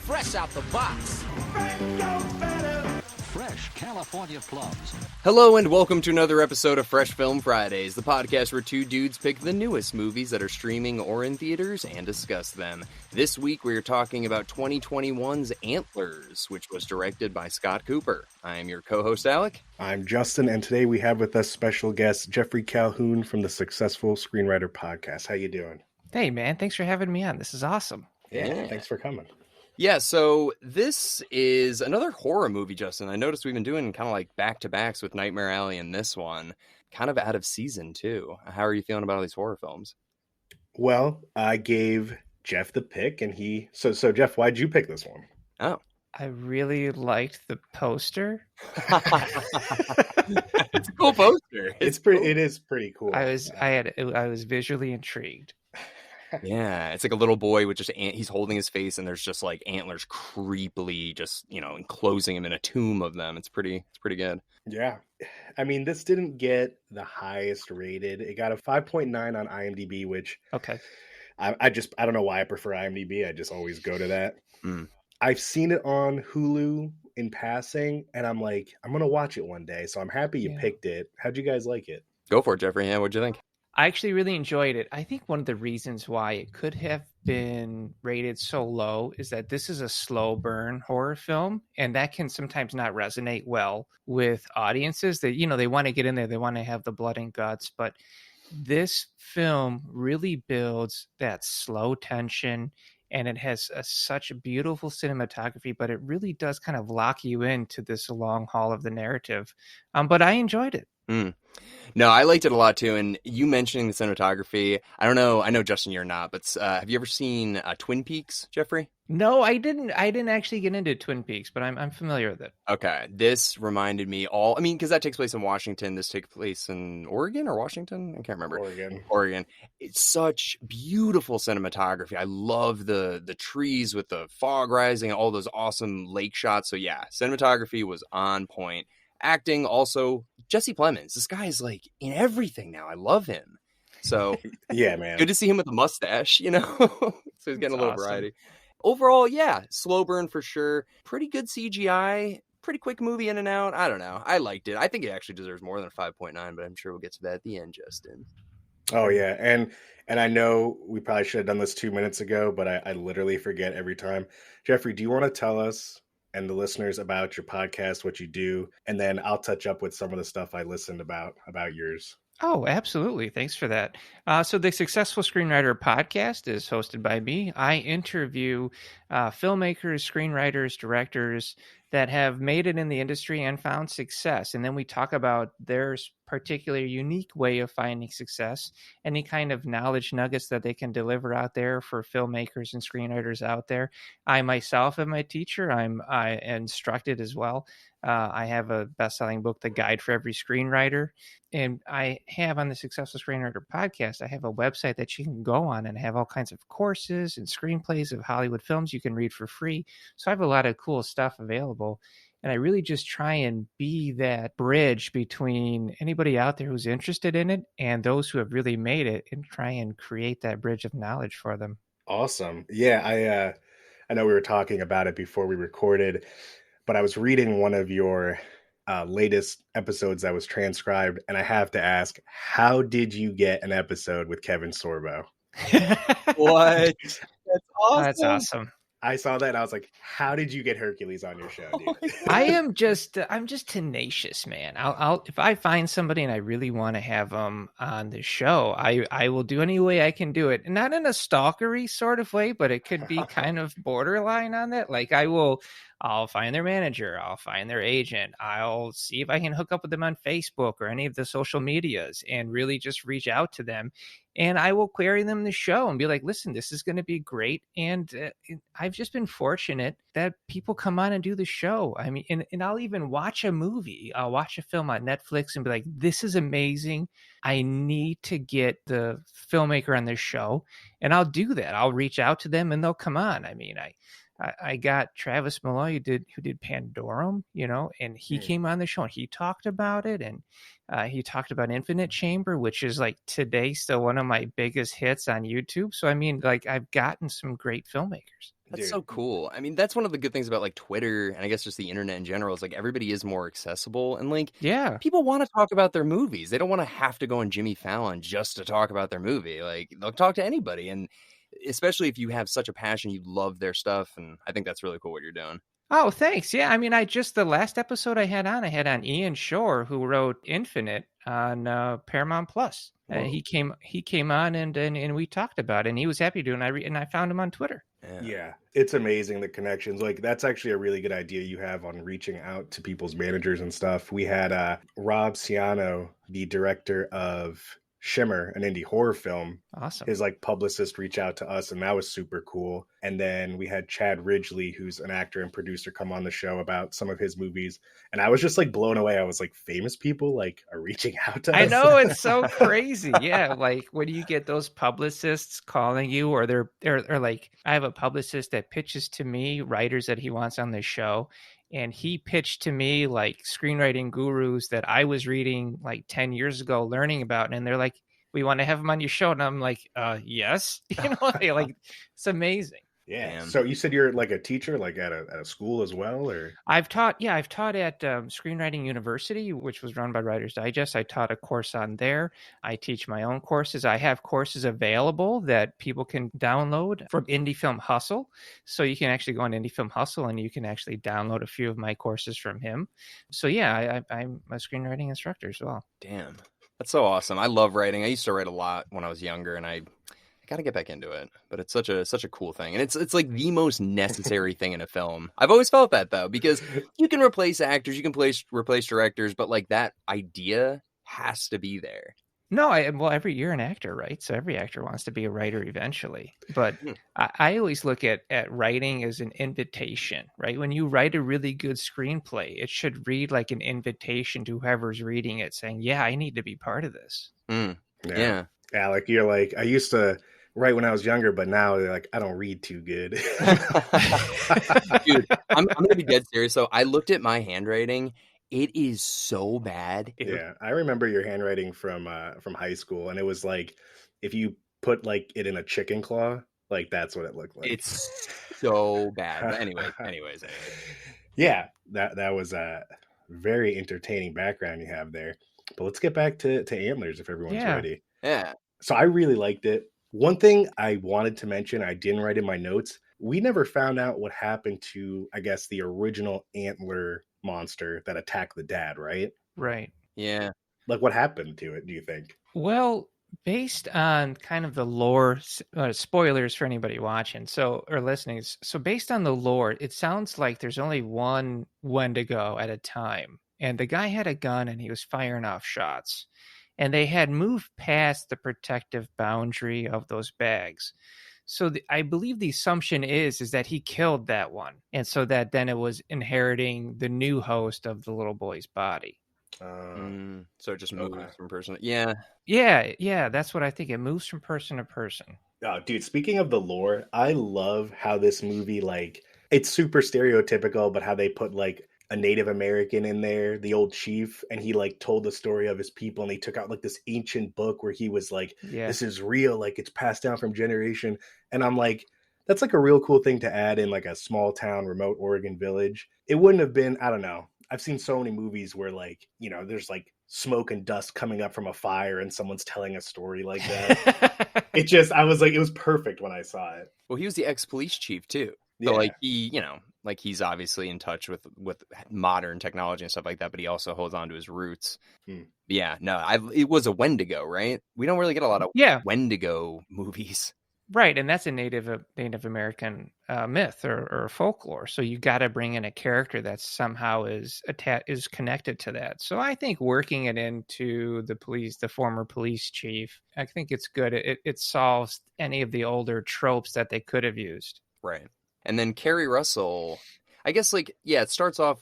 fresh out the box. Fresh California plums. Hello and welcome to another episode of Fresh Film Fridays, the podcast where two dudes pick the newest movies that are streaming or in theaters and discuss them. This week we are talking about 2021's Antlers, which was directed by Scott Cooper. I am your co-host Alec. I'm Justin, and today we have with us special guest Geoffrey Calhoun from the Successful Screenwriter Podcast. How you doing? Hey man, thanks for having me on. This is awesome. Yeah. Thanks for coming. Yeah, so this is another horror movie, Justin. I noticed we've been doing kind of like back-to-backs with Nightmare Alley and this one. Kind of out of season, too. How are you feeling about all these horror films? Well, I gave Jeff the pick, and he... So Jeff, why'd you pick this one? Oh. I really liked the poster. It's a cool poster. It is pretty cool. I was visually intrigued. Yeah, it's like a little boy with just he's holding his face, and there's just like antlers creepily just enclosing him in a tomb of them. It's pretty good. Yeah, I mean, this didn't get the highest rated. It got a 5.9 on IMDb, which okay. I don't know why I prefer IMDb. I just always go to that. I've seen it on Hulu in passing, and I'm like, I'm gonna watch it one day. So I'm happy you picked it. How'd you guys like it? Go for it, Jeffrey. Yeah, what'd you think? I actually really enjoyed it. I think one of the reasons why it could have been rated so low is that this is a slow burn horror film, and that can sometimes not resonate well with audiences that, they want to get in there, they want to have the blood and guts, but this film really builds that slow tension, and it has such beautiful cinematography, but it really does kind of lock you into this long haul of the narrative. But I enjoyed it. No, I liked it a lot too. And you mentioning the cinematography, I don't know. I know, Justin, you're not, but have you ever seen Twin Peaks, Jeffrey? No, I didn't actually get into Twin Peaks, but I'm familiar with it. Okay. This reminded me because that takes place in Washington. This takes place in Oregon or Washington? I can't remember. Oregon. It's such beautiful cinematography. I love the trees with the fog rising, all those awesome lake shots. So yeah, cinematography was on point. Acting also, Jesse Plemmons. This guy is like in everything now. I love him. So yeah, man, good to see him with a mustache. So he's getting a little variety. Overall, yeah, slow burn for sure. Pretty good CGI. Pretty quick movie in and out. I don't know. I liked it. I think it actually deserves more than a 5.9, but I'm sure we'll get to that at the end, Justin. Oh yeah, and I know we probably should have done this 2 minutes ago, but I literally forget every time. Jeffrey, do you want to tell us and the listeners about your podcast, what you do, and then I'll touch up with some of the stuff I listened about yours. Oh, absolutely. Thanks for that. So the Successful Screenwriter Podcast is hosted by me. I interview filmmakers, screenwriters, directors that have made it in the industry and found success. And then we talk about their particular unique way of finding success, any kind of knowledge nuggets that they can deliver out there for filmmakers and screenwriters out there. I myself am a teacher. I instructed as well. I have a best-selling book, The Guide for Every Screenwriter. And I have on the Successful Screenwriter Podcast, I have a website that you can go on and have all kinds of courses and screenplays of Hollywood films you can read for free. So I have a lot of cool stuff available. And I really just try and be that bridge between anybody out there who's interested in it and those who have really made it, and try and create that bridge of knowledge for them. Awesome. Yeah, I know we were talking about it before we recorded, but I was reading one of your latest episodes that was transcribed, and I have to ask, how did you get an episode with Kevin Sorbo? What? That's awesome. That's awesome. I saw that and I was like, how did you get Hercules on your show, dude? I'm just tenacious, man. I'll if I find somebody and I really want to have them on the show, I will do any way I can do it. And not in a stalkery sort of way, but it could be kind of borderline on that. Like I'll find their manager, I'll find their agent, I'll see if I can hook up with them on Facebook or any of the social medias and really just reach out to them. And I will query them the show and be like, listen, this is going to be great. And I've just been fortunate that people come on and do the show. I mean, and I'll even watch a movie. I'll watch a film on Netflix and be like, this is amazing. I need to get the filmmaker on this show. And I'll do that. I'll reach out to them and they'll come on. I mean, I got Travis Malloy who did Pandorum, and he came on the show and he talked about it. And he talked about Infinite Chamber, which is like today still one of my biggest hits on YouTube. So, I mean, like I've gotten some great filmmakers. That's so cool. I mean, that's one of the good things about like Twitter and I guess just the internet in general is like everybody is more accessible and like people want to talk about their movies. They don't want to have to go on Jimmy Fallon just to talk about their movie. Like they'll talk to anybody, and especially if you have such a passion, you love their stuff, and I think that's really cool what you're doing. Oh, thanks. Yeah, I mean, the last episode I had on Ian Shore, who wrote Infinite on Paramount Plus. He came on and we talked about it, and he was happy to, and I found him on Twitter. Yeah, it's amazing, the connections. Like, that's actually a really good idea you have on reaching out to people's managers and stuff. We had Rob Ciano, the director of Shimmer, an indie horror film. Awesome. His like publicist reached out to us, and that was super cool. And then we had Chad Ridgely, who's an actor and producer, come on the show about some of his movies. And I was just like blown away. I was like, famous people like are reaching out to us. I know, it's so crazy. Yeah, like when you get those publicists calling you, or they're like, I have a publicist that pitches to me writers that he wants on the show. And he pitched to me like screenwriting gurus that I was reading like 10 years ago, learning about. And they're like, we want to have him on your show. And I'm like, yes. You know, like it's amazing. Yeah. Damn. So you said you're like a teacher, like at a school as well, or? I've taught at Screenwriting University, which was run by Writer's Digest. I taught a course on there. I teach my own courses. I have courses available that people can download from Indie Film Hustle. So you can actually go on Indie Film Hustle and you can actually download a few of my courses from him. So yeah, I'm a screenwriting instructor as well. Damn. That's so awesome. I love writing. I used to write a lot when I was younger, and I got to get back into it. But it's such a cool thing, and it's like the most necessary thing in a film. I've always felt that though, because you can replace actors, you can replace directors, but like that idea has to be there. No, every year an actor, right? So every actor wants to be a writer eventually. But I always look at writing as an invitation, right? When you write a really good screenplay, it should read like an invitation to whoever's reading it, saying, yeah, I need to be part of this. Yeah. Alec, you're like, I used to write when I was younger, but now they're like, I don't read too good. Dude, I'm going to be dead serious. So I looked at my handwriting. It is so bad. Yeah, I remember your handwriting from high school, and it was like if you put like it in a chicken claw, like that's what it looked like. It's so bad. But anyways. Yeah, that was a very entertaining background you have there. But let's get back to Antlers if everyone's ready. Yeah. So I really liked it. One thing I wanted to mention, I didn't write in my notes. We never found out what happened to, I guess, the original antler monster that attacked the dad, right? Right. Yeah. Like, what happened to it, do you think? Well, based on kind of the lore, spoilers for anybody watching or listening. So based on the lore, it sounds like there's only one Wendigo at a time. And the guy had a gun and he was firing off shots. And they had moved past the protective boundary of those bags. So I believe the assumption is that he killed that one. And so that then it was inheriting the new host of the little boy's body. So it just moves from person. Yeah. Yeah. That's what I think. It moves from person to person. Oh, dude, speaking of the lore, I love how this movie, like, it's super stereotypical, but how they put like a Native American in there, the old chief, and he like told the story of his people, and he took out like this ancient book where he was like, this is real, like it's passed down from generation. And I'm like, that's like a real cool thing to add in like a small town, remote Oregon village. It wouldn't have been, I don't know. I've seen so many movies where like, you know, there's like smoke and dust coming up from a fire and someone's telling a story like that. I was like, it was perfect when I saw it. Well, he was the ex-police chief too. So like he, you know, like he's obviously in touch with modern technology and stuff like that, but he also holds on to his roots. Yeah, no, it was a Wendigo, right? We don't really get a lot of Wendigo movies. Right, and that's a Native American myth or folklore. So you got to bring in a character that somehow is connected to that. So I think working it into the former police chief, I think it's good. It solves any of the older tropes that they could have used. Right. And then Carrie Russell, I guess, like, yeah, it starts off,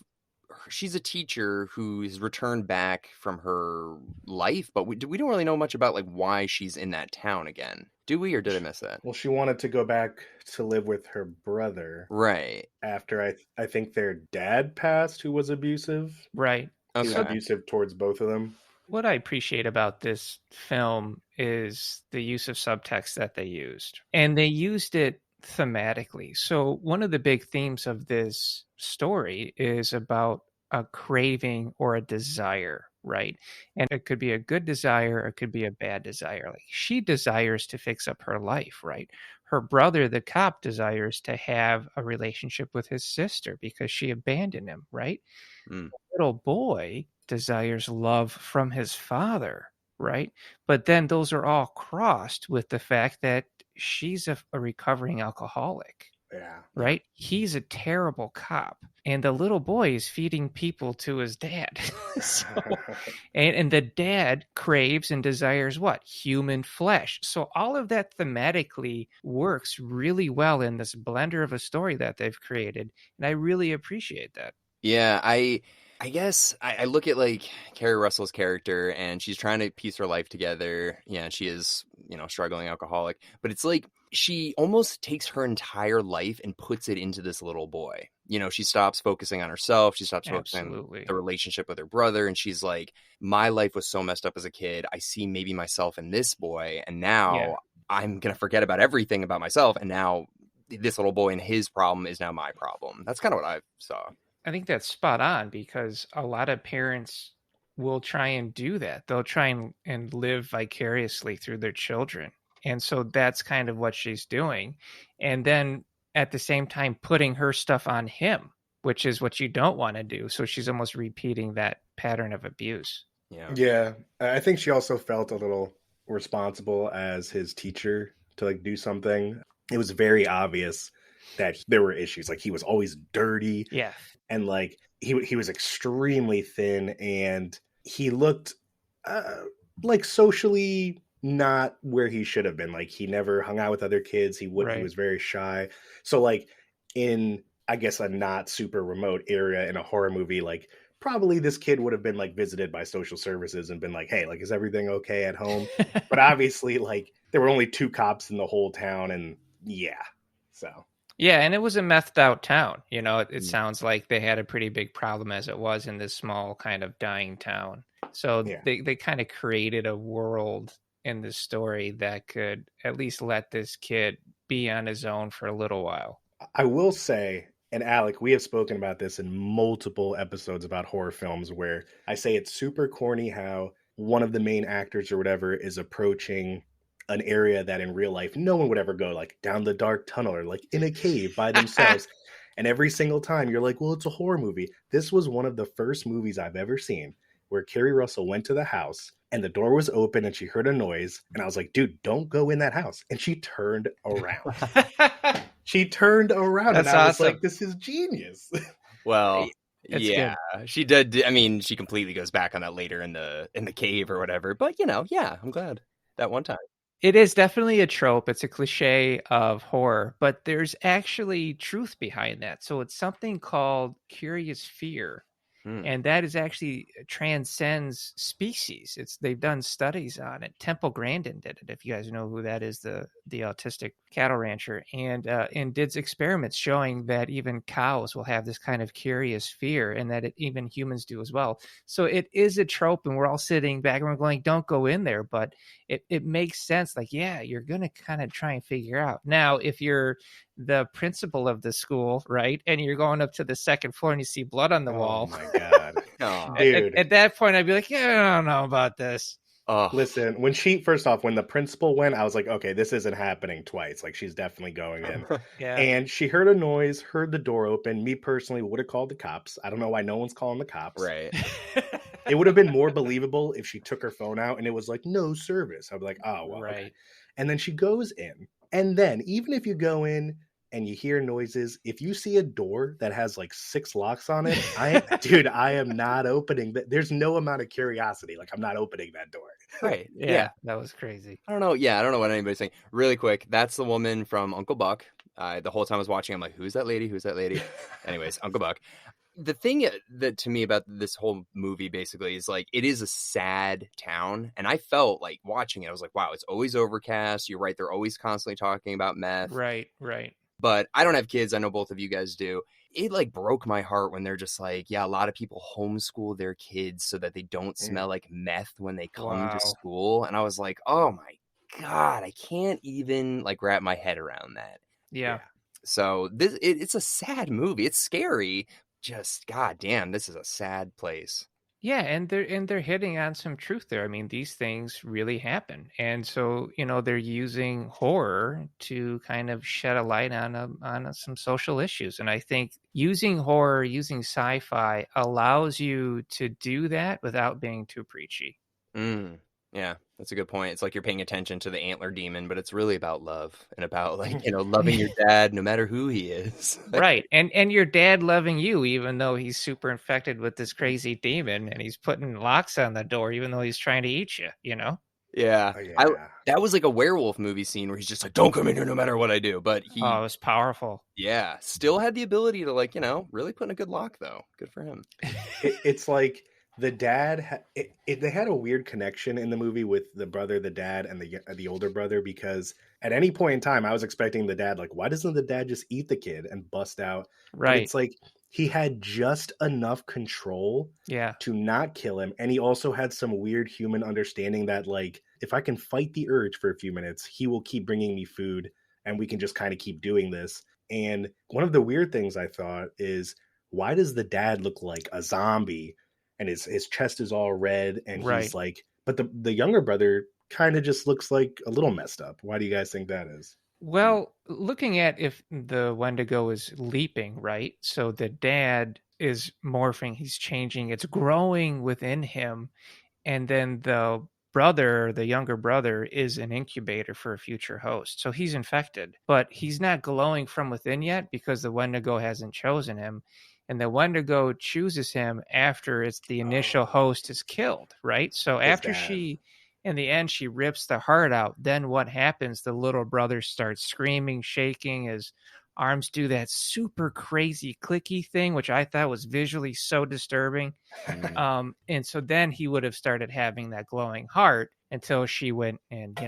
she's a teacher who's returned back from her life, but we don't really know much about, like, why she's in that town again. Do we, or did I miss that? Well, she wanted to go back to live with her brother. Right. After, I think their dad passed, who was abusive. Right. He was abusive towards both of them. What I appreciate about this film is the use of subtext that they used. And they used it thematically. So one of the big themes of this story is about a craving or a desire, right? And it could be a good desire, or it could be a bad desire. Like she desires to fix up her life, right? Her brother, the cop, desires to have a relationship with his sister because she abandoned him, right? Mm. The little boy desires love from his father, right? But then those are all crossed with the fact that she's a recovering alcoholic. Yeah. Right? He's a terrible cop. And the little boy is feeding people to his dad. So, and the dad craves and desires what? Human flesh. So all of that thematically works really well in this blender of a story that they've created. And I really appreciate that. Yeah, I guess I look at like Carrie Russell's character, and she's trying to piece her life together. Yeah, she is, struggling alcoholic, but it's like she almost takes her entire life and puts it into this little boy. She stops focusing on herself. She stops focusing on the relationship with her brother. And she's like, my life was so messed up as a kid. I see maybe myself in this boy. And now I'm going to forget about everything about myself. And now this little boy and his problem is now my problem. That's kind of what I saw. I think that's spot on, because a lot of parents will try and do that. They'll try and live vicariously through their children. And so that's kind of what she's doing. And then at the same time, putting her stuff on him, which is what you don't want to do. So she's almost repeating that pattern of abuse. Yeah. I think she also felt a little responsible as his teacher to like do something. It was very obvious that there were issues. Like he was always dirty. Yeah. And like he was extremely thin, and he looked like socially not where he should have been. Like he never hung out with other kids. He was very shy. So like in, I guess, a not super remote area in a horror movie, like probably this kid would have been like visited by social services and been like, hey, like, is everything okay at home? But obviously like there were only 2 cops in the whole town, and so. Yeah, and it was a methed out town. It sounds like they had a pretty big problem as it was in this small kind of dying town. So they kind of created a world in this story that could at least let this kid be on his own for a little while. I will say, and Alec, we have spoken about this in multiple episodes about horror films, where I say it's super corny how one of the main actors or whatever is approaching an area that in real life no one would ever go, like down the dark tunnel or like in a cave by themselves. And every single time you're like, well, it's a horror movie. This was one of the first movies I've ever seen where Carrie Russell went to the house and the door was open and she heard a noise. And I was like, dude, don't go in that house. And she turned around. She turned around. That's and I was awesome. like, this is genius. Well, It's yeah, good. she did. I mean, she completely goes back on that later in the cave or whatever. But I'm glad that one time. It is definitely a trope. It's a cliche of horror, but there's actually truth behind that. So it's something called curious fear. And that is actually transcends species. They've done studies on it. Temple Grandin did it. If you guys know who that is, the autistic cattle rancher, and did experiments showing that even cows will have this kind of curious fear, and that even humans do as well. So it is a trope, and we're all sitting back and we're going, "Don't go in there," but it makes sense. Like, yeah, you're gonna kind of try and figure out. Now, if you're the principal of the school, right, and you're going up to the second floor and you see blood on the wall. Oh my god. Dude. At that point I'd be like, yeah, I don't know about this. Listen, when the principal went, I was like, okay, this isn't happening twice. Like, she's definitely going in. Yeah. And she heard a noise, heard the door open. Me personally would have called the cops. I don't know why no one's calling the cops. Right. It would have been more believable if she took her phone out and it was like, no service. I'd be like, oh, well. Right. Okay. And then she goes in. And then even if you go in and you hear noises, if you see a door that has like 6 locks on it, I am not opening that. There's no amount of curiosity. Like, I'm not opening that door. Right. Yeah, that was crazy. I don't know. Yeah, I don't know what anybody's saying. Really quick, that's the woman from Uncle Buck. The whole time I was watching, I'm like, who's that lady? Who's that lady? Anyways, Uncle Buck. The thing that to me about this whole movie basically is like, it is a sad town. And I felt like watching it, I was like, wow, it's always overcast. You're right. They're always constantly talking about meth. Right. But I don't have kids. I know both of you guys do. It like broke my heart when they're just like, yeah, a lot of people homeschool their kids so that they don't smell like meth when they come to school. And I was like, oh my God, I can't even like wrap my head around that. Yeah. So it's a sad movie. It's scary. Just goddamn, this is a sad place. Yeah, and they're hitting on some truth there. I mean, these things really happen, and so they're using horror to kind of shed a light on some social issues. And I think using horror, using sci-fi, allows you to do that without being too preachy. Yeah, that's a good point. It's like you're paying attention to the antler demon, but it's really about love and about loving your dad no matter who he is. Right. And your dad loving you even though he's super infected with this crazy demon and he's putting locks on the door even though he's trying to eat you, Yeah. Oh, yeah. That was like a werewolf movie scene where he's just like, don't come in here no matter what I do. But he it was powerful. Yeah, still had the ability to really put in a good lock though. Good for him. It's like the dad they had a weird connection in the movie with the brother, the dad, and the older brother, because at any point in time I was expecting the dad, like, why doesn't the dad just eat the kid and bust out? Right. But it's like he had just enough control to not kill him, and he also had some weird human understanding that, like, if I can fight the urge for a few minutes, he will keep bringing me food and we can just kind of keep doing this. And one of the weird things I thought is, why does the dad look like a zombie? And his chest is all red, and he's like, but the younger brother kind of just looks like a little messed up. Why do you guys think that is? Well, looking at if the Wendigo is leaping, right? So the dad is morphing, he's changing, it's growing within him. And then the younger brother, is an incubator for a future host. So he's infected, but he's not glowing from within yet because the Wendigo hasn't chosen him. And the Wendigo chooses him after the initial host is killed, right? So after in the end, she rips the heart out. Then what happens? The little brother starts screaming, shaking. His arms do that super crazy clicky thing, which I thought was visually so disturbing. And so then he would have started having that glowing heart until she went and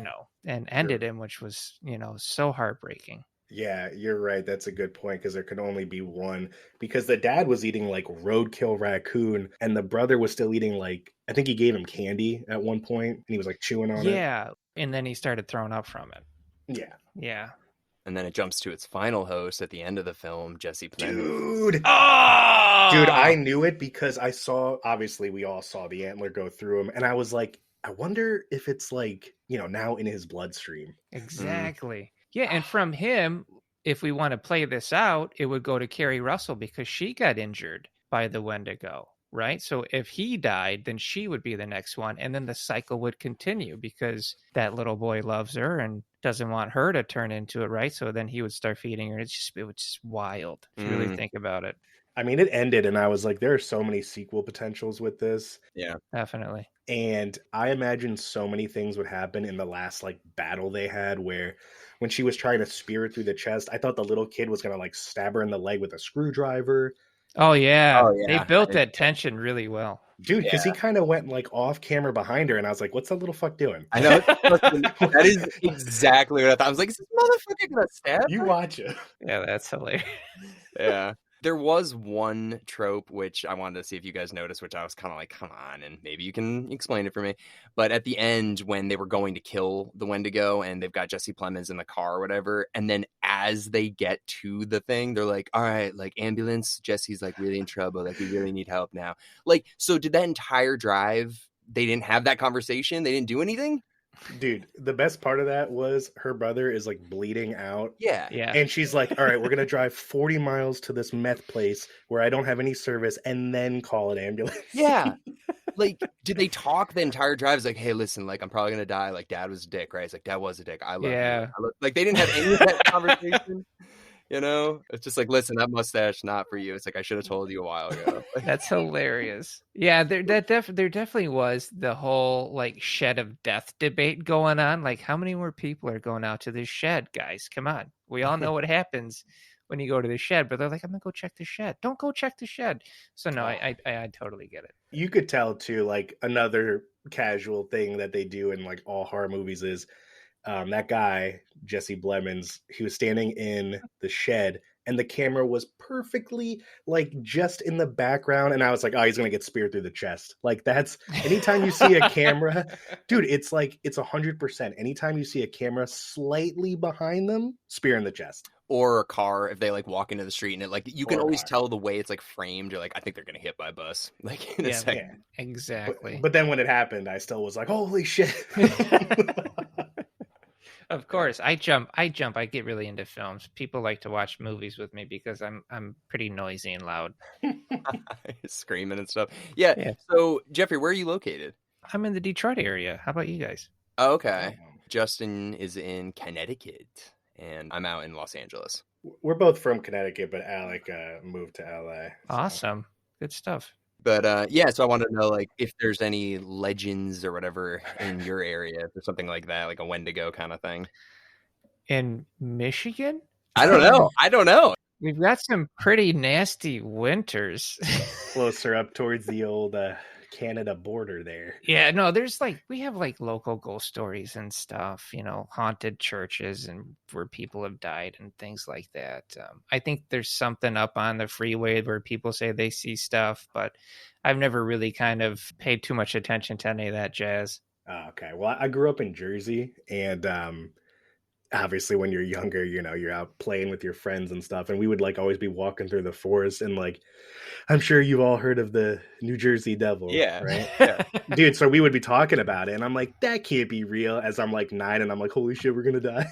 ended him, which was, so heartbreaking. Yeah, you're right. That's a good point, because there could only be one, because the dad was eating like roadkill raccoon and the brother was still eating, like, I think he gave him candy at one point and he was like chewing on it. Yeah. And then he started throwing up from it. Yeah. Yeah. And then it jumps to its final host at the end of the film, Jesse Plemmons. Dude, I knew it because obviously we all saw the antler go through him, and I was like, I wonder if it's like, now in his bloodstream. Exactly. Yeah, and from him, if we want to play this out, it would go to Carrie Russell because she got injured by the Wendigo, right? So if he died, then she would be the next one, and then the cycle would continue because that little boy loves her and doesn't want her to turn into it, right? So then he would start feeding her. It was just wild if you really think about it. I mean, it ended, and I was like, there are so many sequel potentials with this. Yeah, definitely. And I imagine so many things would happen in the last battle they had, where when she was trying to spear it through the chest, I thought the little kid was gonna stab her in the leg with a screwdriver. Oh yeah. They built that tension really well, dude. Because he kind of went off camera behind her, and I was like, "What's that little fuck doing?" I know that is exactly what I thought. I was like, "Is this motherfucker gonna stab her?" You watch it. Yeah, that's hilarious. Yeah. There was one trope which I wanted to see if you guys noticed, which I was kind of like, come on, and maybe you can explain it for me. But at the end, when they were going to kill the Wendigo and they've got Jesse Plemmons in the car or whatever, and then as they get to the thing, they're like, all right, ambulance, Jesse's really in trouble, we really need help now. So did that entire drive, they didn't have that conversation? They didn't do anything? Dude, the best part of that was her brother is bleeding out. Yeah. And she's like, all right, we're going to drive 40 miles to this meth place where I don't have any service and then call an ambulance. Yeah. Did they talk the entire drive? It's like, hey, listen, I'm probably going to die. Dad was a dick, right? It's like, Dad was a dick. I love you. They didn't have any of that conversation. It's just listen, that mustache, not for you. It's I should have told you a while ago. That's hilarious. Yeah, there definitely was the whole shed of death debate going on. How many more people are going out to this shed, guys? Come on. We all know what happens when you go to the shed, but they're like, I'm gonna go check the shed. Don't go check the shed. So no, I totally get it. You could tell too, another casual thing that they do in all horror movies is that guy, Jesse Plemmons, he was standing in the shed and the camera was perfectly like just in the background, and I was like, oh, he's gonna get speared through the chest. Like that's anytime you see a camera, dude, it's like it's 100%. Anytime you see a camera slightly behind them, spear in the chest. Or a car, if they like walk into the street and it like you can Or a always car. tell the way it's like framed. You're like, I think they're gonna hit by a bus. Like in a second. Exactly. But then when it happened, I still was like, holy shit. Of course, I jump. I get really into films. People like to watch movies with me because I'm pretty noisy and loud. Screaming and stuff. Yeah. So Jeffrey, where are you located? I'm in the Detroit area. How about you guys? Oh, okay. Justin is in Connecticut, and I'm out in Los Angeles. We're both from Connecticut, but Alec moved to LA. So. Awesome. Good stuff. But yeah, so I wanted to know like if there's any legends or whatever in your area, if there's something like that, like a Wendigo kind of thing. In Michigan? I don't know. We've got some pretty nasty winters. Closer up towards the old Canada border there. Yeah, no, we have like local ghost stories and stuff, haunted churches and where people have died and things like that. I think there's something up on the freeway where people say they see stuff, but I've never really kind of paid too much attention to any of that jazz. Okay. Well, I grew up in Jersey, and obviously when you're younger, you're out playing with your friends and stuff, and we would like always be walking through the forest, and like I'm sure you've all heard of the New Jersey Devil. Yeah. Right. Yeah. Dude, so we would be talking about it, and I'm like, that can't be real, as I'm like 9, and I'm like, holy shit, we're gonna die.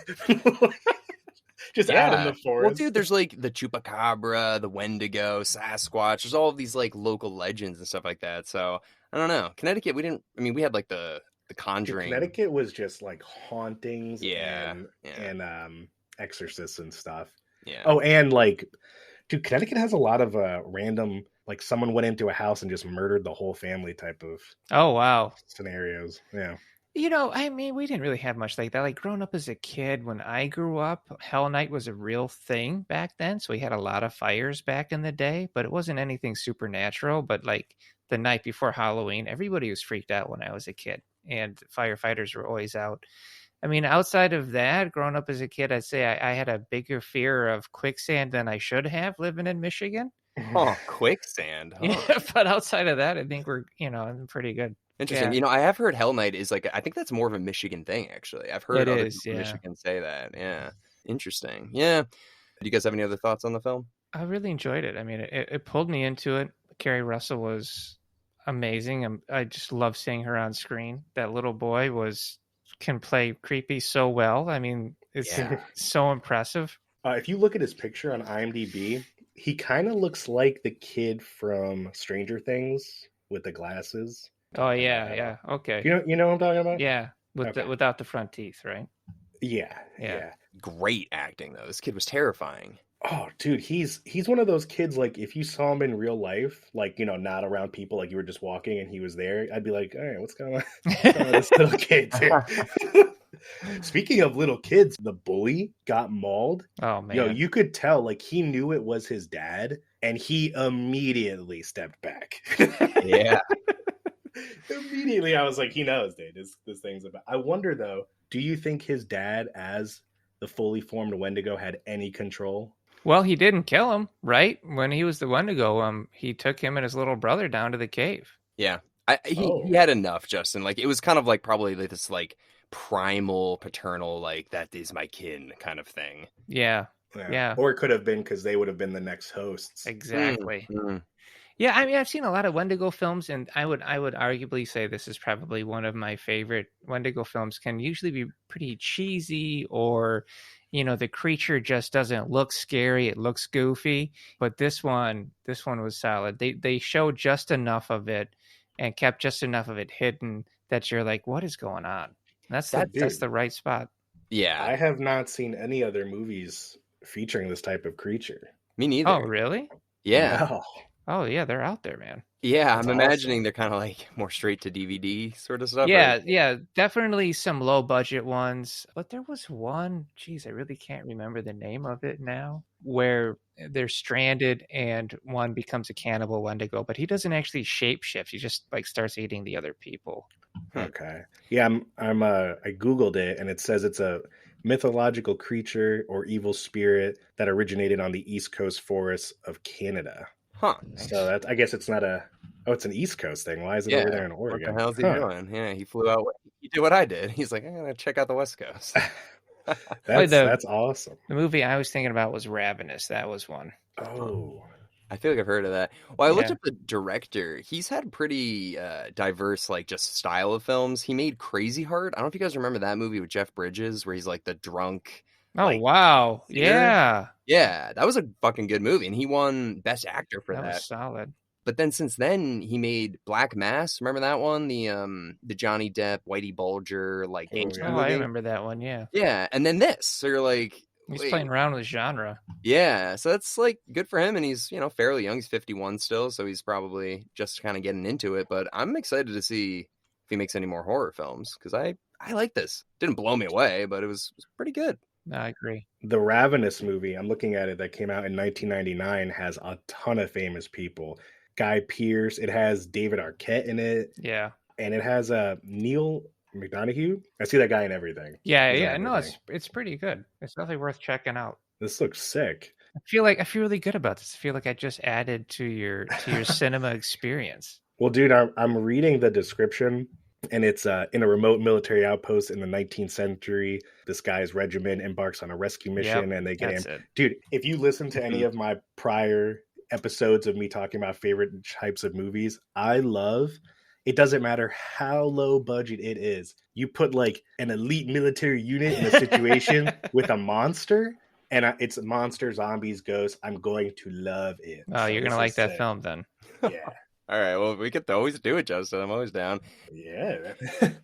Just out in the forest. Well, dude, there's like the Chupacabra, the Wendigo, Sasquatch. There's all of these like local legends and stuff like that. So I don't know. Connecticut, we had like the Conjuring. Connecticut was just like hauntings and exorcists and stuff. Yeah. Oh, and like, dude, Connecticut has a lot of random, like someone went into a house and just murdered the whole family type of scenarios. Yeah. We didn't really have much like that. Like growing up as a kid, when I grew up, Hell Night was a real thing back then. So we had a lot of fires back in the day, but it wasn't anything supernatural. But like the night before Halloween, everybody was freaked out when I was a kid, and firefighters were always out. I mean, outside of that, growing up as a kid, I'd say I had a bigger fear of quicksand than I should have living in Michigan. Oh, quicksand. Oh. Yeah, but outside of that, I think we're, pretty good. Interesting. Yeah. I have heard Hell Night is like, I think that's more of a Michigan thing, actually. I've heard other people in Michigan say that. Yeah. Interesting. Yeah. Do you guys have any other thoughts on the film? I really enjoyed it. I mean, it pulled me into it. Carrie Russell was amazing. I just love seeing her on screen. That little boy can play creepy so well. I mean, it's so impressive. If you look at his picture on IMDb, he kind of looks like the kid from Stranger Things with the glasses. Oh yeah. Okay. You know what I'm talking about? Yeah, without the front teeth, right? Yeah. Great acting though. This kid was terrifying. Oh, dude, he's one of those kids. Like, if you saw him in real life, like not around people, like you were just walking and he was there, I'd be like, all right, what's going on? This little kid, dude. Speaking of little kids, the bully got mauled. Oh man, you could tell like he knew it was his dad, and he immediately stepped back. Yeah. Immediately, I was like, he knows, dude. This thing's about. I wonder though, do you think his dad, as the fully formed Wendigo, had any control? Well, he didn't kill him, right? When he was the Wendigo, he took him and his little brother down to the cave. Yeah, he had enough, Justin. Like it was kind of like probably like this like primal paternal like that is my kin kind of thing. Yeah. Or it could have been because they would have been the next hosts. Exactly. Mm-hmm. Yeah, I mean, I've seen a lot of Wendigo films, and I would arguably say this is probably one of my favorite. Wendigo films can usually be pretty cheesy, or the creature just doesn't look scary; it looks goofy. But this one was solid. They showed just enough of it and kept just enough of it hidden that you're like, what is going on? That's the right spot. Yeah, I have not seen any other movies featuring this type of creature. Me neither. Oh, really? Yeah. No. Oh, yeah, they're out there, man. Yeah, I'm imagining they're kind of like more straight to DVD sort of stuff. Yeah, right? yeah, definitely some low budget ones. But there was one, geez, I really can't remember the name of it now, where they're stranded and one becomes a cannibal Wendigo, but he doesn't actually shapeshift. He just like starts eating the other people. Okay. Yeah, I Googled it, and it says it's a mythological creature or evil spirit that originated on the East Coast forests of Canada. Huh. So I guess it's not it's an East Coast thing. Why is it over there in Oregon? What the hell is he doing? Yeah, he flew out. He did what I did. He's like, I'm gonna check out the West Coast. That's awesome. The movie I was thinking about was Ravenous. That was one. Oh, I feel like I've heard of that. Well, I looked up the director. He's had pretty diverse, like, just style of films. He made Crazy Heart. I don't know if you guys remember that movie with Jeff Bridges, where he's like the drunk. Oh, like, wow. leader. Yeah. Yeah, that was a fucking good movie, and he won Best Actor for that. That was solid. But then since then, he made Black Mass. Remember that one? The Johnny Depp, Whitey Bulger, like gangster movie. I remember that one. Yeah. Yeah, and then this. So you're like, he's playing around with genre. Yeah, so that's like good for him, and he's fairly young. He's 51 still, so he's probably just kind of getting into it. But I'm excited to see if he makes any more horror films because I like this. Didn't blow me away, but it was pretty good. No, I agree. The Ravenous movie, I'm looking at it, that came out in 1999, has a ton of famous people. Guy Pearce. It has David Arquette in it. Yeah. And it has Neil McDonough. I see that guy in everything. Yeah. No, it's pretty good. It's definitely worth checking out. This looks sick. I feel really good about this. I feel like I just added to your cinema experience. Well, dude, I'm reading the description, and it's in a remote military outpost in the 19th century. This guy's regiment embarks on a rescue mission, and they get him. Dude, if you listen to any of my prior episodes of me talking about favorite types of movies, it doesn't matter how low budget it is. You put like an elite military unit in a situation with a monster, and it's monster, zombies, ghosts. I'm going to love it. Oh, you're going to like that film then. Yeah. All right, well, we could always do it, Justin. I'm always down. Yeah.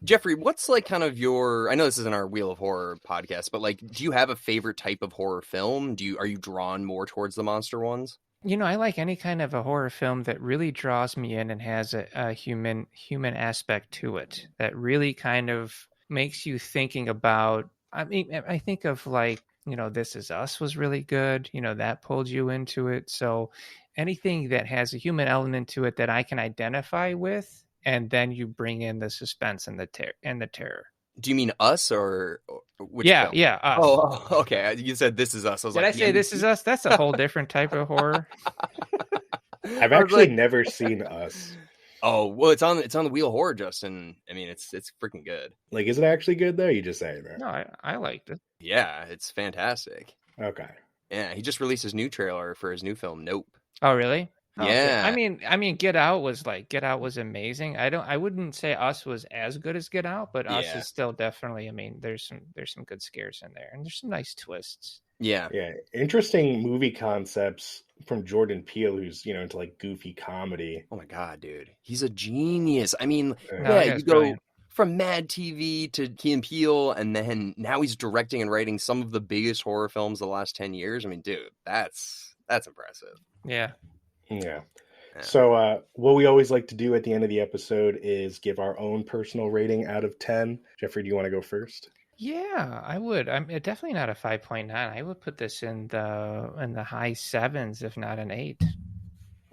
Jeffrey, what's like kind of I know this isn't our Wheel of Horror podcast, but like, do you have a favorite type of horror film? Are you drawn more towards the monster ones? I like any kind of a horror film that really draws me in and has a human aspect to it that really kind of makes you thinking about. I mean, I think of like, This Is Us was really good. That pulled you into it. So anything that has a human element to it that I can identify with, and then you bring in the suspense and the terror. Do you mean Us or which film? Yeah. Us. Oh, okay. You said This Is Us. Did I say This Is Us? That's a whole different type of horror. I've actually never seen Us. Oh, well, it's on the Wheel of Horror, Justin. I mean, it's freaking good. Like, is it actually good though? You just saying that? No, I liked it. Yeah, it's fantastic. Okay. Yeah, he just released his new trailer for his new film, Nope. Oh, really? Yeah. Okay. I mean, Get Out was amazing. I wouldn't say Us was as good as Get Out, but Us is still definitely. I mean, there's some good scares in there, and there's some nice twists. Yeah. Interesting movie concepts from Jordan Peele, who's into like goofy comedy. Oh my god, dude, he's a genius. I mean, you go brilliant. From Mad TV to Key and Peele, and then now he's directing and writing some of the biggest horror films of the last 10 years. I mean, dude, that's impressive. Yeah. So what we always like to do at the end of the episode is give our own personal rating out of 10. Jeffrey, do you want to go first? Yeah, I would. I'm definitely not a 5.9. I would put this in the high 7s, if not an 8.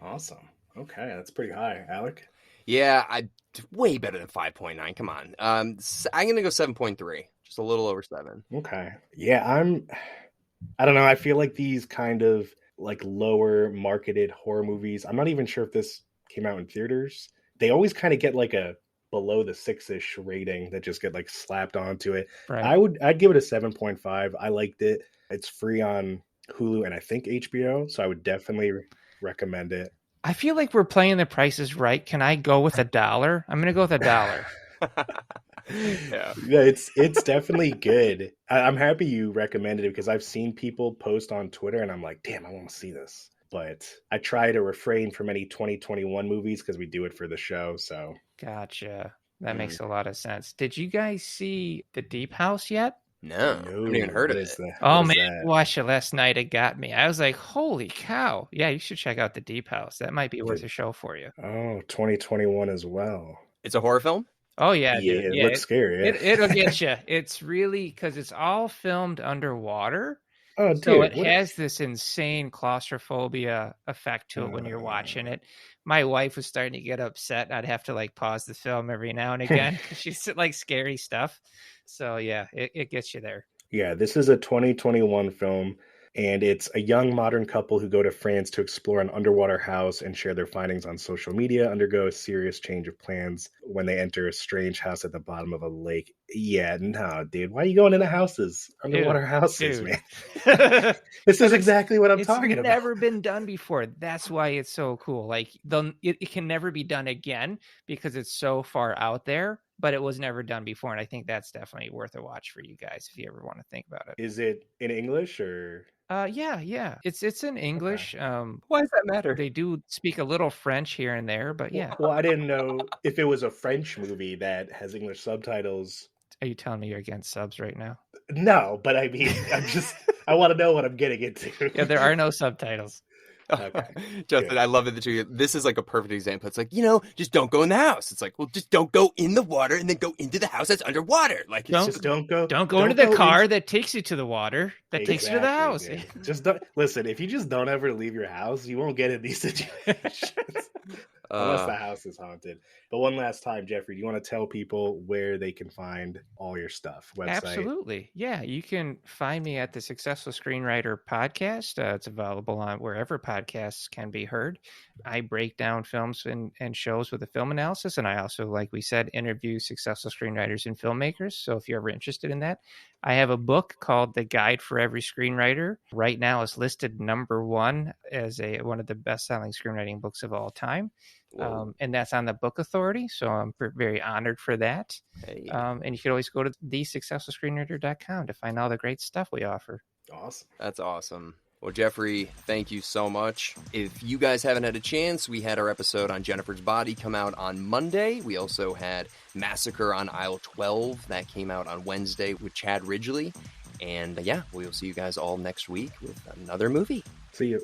Awesome. Okay, that's pretty high. Alec? Yeah, way better than 5.9. Come on. I'm gonna go 7.3, just a little over 7. Okay. Yeah, I don't know. I feel like these kind of like lower marketed horror movies, I'm not even sure if this came out in theaters. They always kind of get like a below the 6-ish rating that just get like slapped onto it. Right. I'd give it a 7.5. I liked it. It's free on Hulu and I think HBO, so I would definitely recommend it. I feel like we're playing the prices right. Can I go with $1? I'm going to go with $1. Yeah, it's definitely good. I'm happy you recommended it because I've seen people post on Twitter and I'm like, damn, I want to see this. But I try to refrain from any 2021 movies because we do it for the show. So gotcha. That makes a lot of sense. Did you guys see The Deep House yet? No, I haven't even heard of it. Oh man, I watched it last night. It got me. I was like, holy cow. Yeah, you should check out The Deep House. That might be worth a show for you. Oh, 2021 as well. It's a horror film? Oh yeah, it looks scary. Yeah. It'll get you. It's really because it's all filmed underwater. Oh, dude, so it has this insane claustrophobia effect to it when you're watching it. My wife was starting to get upset. I'd have to like pause the film every now and again. She's like scary stuff. So yeah, it gets you there. Yeah, this is a 2021 film, and it's a young modern couple who go to France to explore an underwater house and share their findings on social media, undergo a serious change of plans when they enter a strange house at the bottom of a lake. Yeah, no, dude. Why are you going into houses? Underwater houses, man. This is exactly what I'm talking about. It's never been done before. That's why it's so cool. Like, it can never be done again because it's so far out there, but it was never done before. And I think that's definitely worth a watch for you guys if you ever want to think about it. Is it in English or? Yeah. It's in English. Okay. Why does that matter? They do speak a little French here and there, but yeah. Well, I didn't know if it was a French movie that has English subtitles. Are you telling me you're against subs right now? No, but I mean, I want to know what I'm getting into. Yeah, there are no subtitles. Okay. Justin, I love it that this is like a perfect example. It's like, just don't go in the house. It's like, well, just don't go in the water and then go into the house that's underwater. Like, don't go into the car that takes you to the water that takes you to the house. Man. Just don't listen. If you just don't ever leave your house, you won't get in these situations. Unless the house is haunted. But one last time, Geoffrey, do you want to tell people where they can find all your stuff? Website? Absolutely. Yeah, you can find me at the Successful Screenwriter Podcast. It's available on wherever podcasts can be heard. I break down films and shows with a film analysis, and I also, like we said, interview successful screenwriters and filmmakers. So if you're ever interested in that, I have a book called The Guide for Every Screenwriter. Right now it's listed #1 as one of the best-selling screenwriting books of all time. And that's on the Book Authority, so I'm very honored for that. Hey. And you can always go to thesuccessfulscreenwriter.com to find all the great stuff we offer. Awesome. That's awesome. Well, Geoffrey, thank you so much. If you guys haven't had a chance, we had our episode on Jennifer's Body come out on Monday. We also had Massacre on Aisle 12 that came out on Wednesday with Chad Ridgely. And we'll see you guys all next week with another movie. See you.